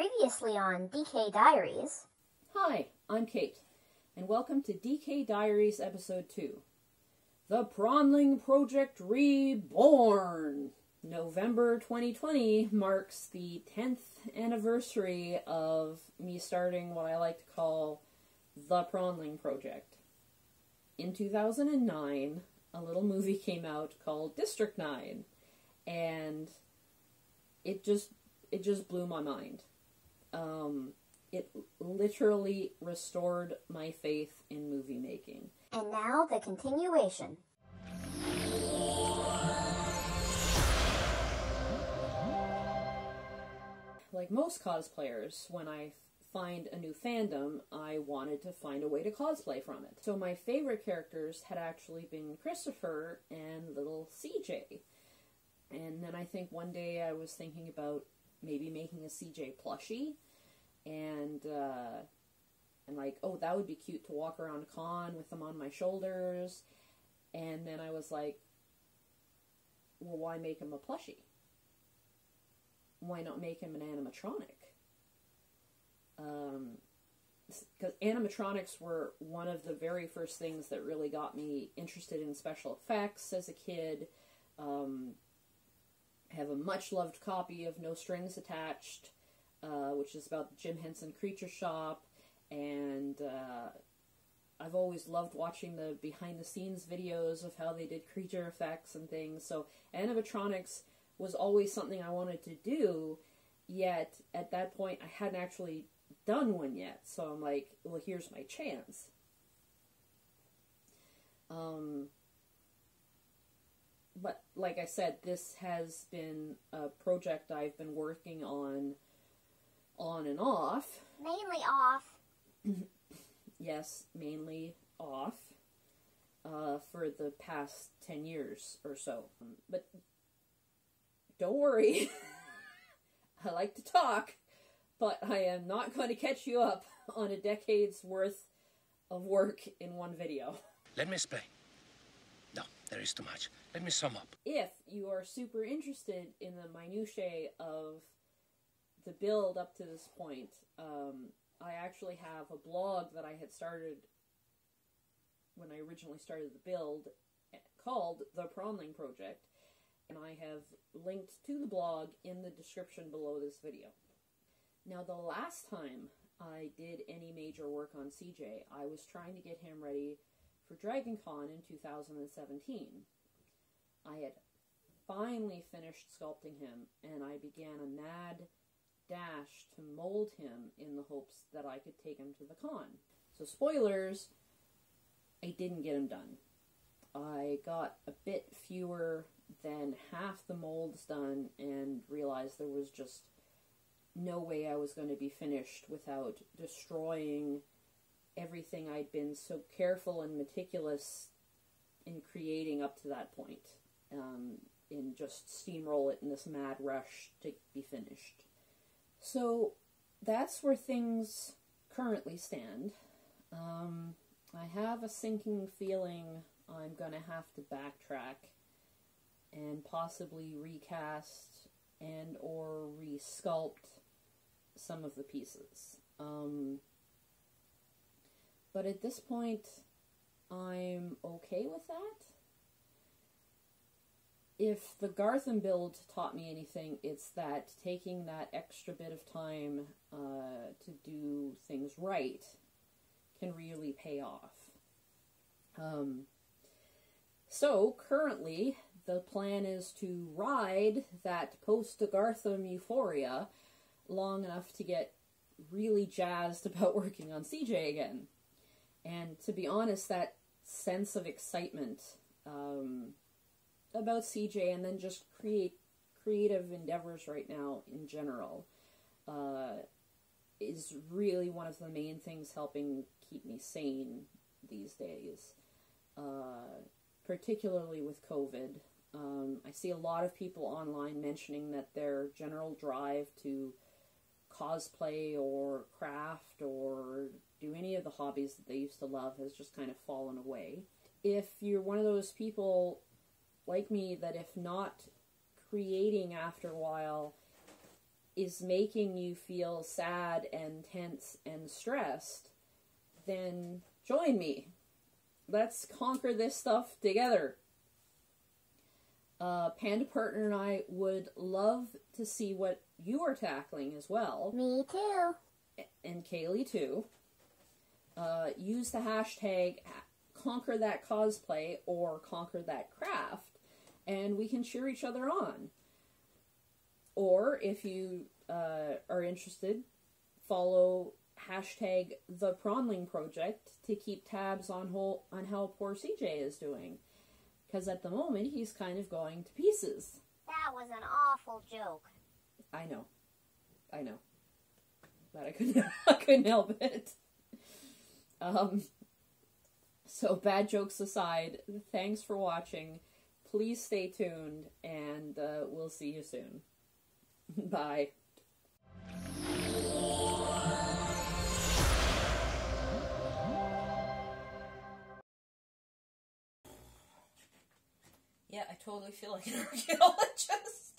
Previously on DK Diaries. Hi, I'm Kate, and welcome to DK Diaries Episode 2. The Prawnling Project Reborn! November 2020 marks the 10th anniversary of me starting what I like to call the Prawnling Project. In 2009, a little movie came out called District 9, and it just blew my mind. It literally restored my faith in movie making. And now the continuation. Like most cosplayers, when I find a new fandom, I wanted to find a way to cosplay from it. So my favorite characters had actually been Christopher and little CJ. And then I think one day I was thinking about maybe making a CJ plushie, and like, oh, that would be cute to walk around a con with them on my shoulders. And then I was like, well, why make him a plushie? Why not make him an animatronic? Because animatronics were one of the very first things that really got me interested in special effects as a kid. I have a much-loved copy of No Strings Attached, which is about the Jim Henson Creature Shop, and I've always loved watching the behind-the-scenes videos of how they did creature effects and things, so animatronics was always something I wanted to do, yet at that point I hadn't actually done one yet, so I'm like, well, here's my chance. But like I said, this has been a project I've been working on and off. Mainly off. Yes, mainly off, for the past 10 years or so. But don't worry, I like to talk, but I am not going to catch you up on a decade's worth of work in one video. Let me explain. No, there is too much. Let me sum up. If you are super interested in the minutiae of the build up to this point, I actually have a blog that I had started when I originally started the build called The Prawnling Project, and I have linked to the blog in the description below this video. Now, the last time I did any major work on CJ, I was trying to get him ready for Dragon Con in 2017. I had finally finished sculpting him, and I began a mad dash to mold him in the hopes that I could take him to the con. So spoilers, I didn't get him done. I got a bit fewer than half the molds done and realized there was just no way I was going to be finished without destroying everything I'd been so careful and meticulous in creating up to that point. And just steamroll it in this mad rush to be finished. So that's where things currently stand. I have a sinking feeling I'm going to have to backtrack and possibly recast and or resculpt some of the pieces. But at this point, I'm okay with that. If the Gartham build taught me anything, it's that taking that extra bit of time to do things right can really pay off. So, currently, the plan is to ride that post-Gartham euphoria long enough to get really jazzed about working on CJ again. And to be honest, that sense of excitement about CJ and then just creative endeavors right now in general is really one of the main things helping keep me sane these days, particularly with COVID. I see a lot of people online mentioning that their general drive to cosplay or craft or do any of the hobbies that they used to love has just kind of fallen away. If you're one of those people like me that if not creating after a while, is making you feel sad and tense and stressed, then join me. Let's conquer this stuff together. Panda Partner and I would love to see what you are tackling as well. Me too. And Kaylee too. Use the hashtag conquerthatcosplay or conquerthatcraft, and we can cheer each other on. Or if you are interested, follow hashtag theprawnling project to keep tabs on how poor CJ is doing. Because at the moment, he's kind of going to pieces. That was an awful joke. I know. But I couldn't help it. So bad jokes aside, thanks for watching. Please stay tuned, and we'll see you soon. Bye. Yeah, I totally feel like an archaeologist.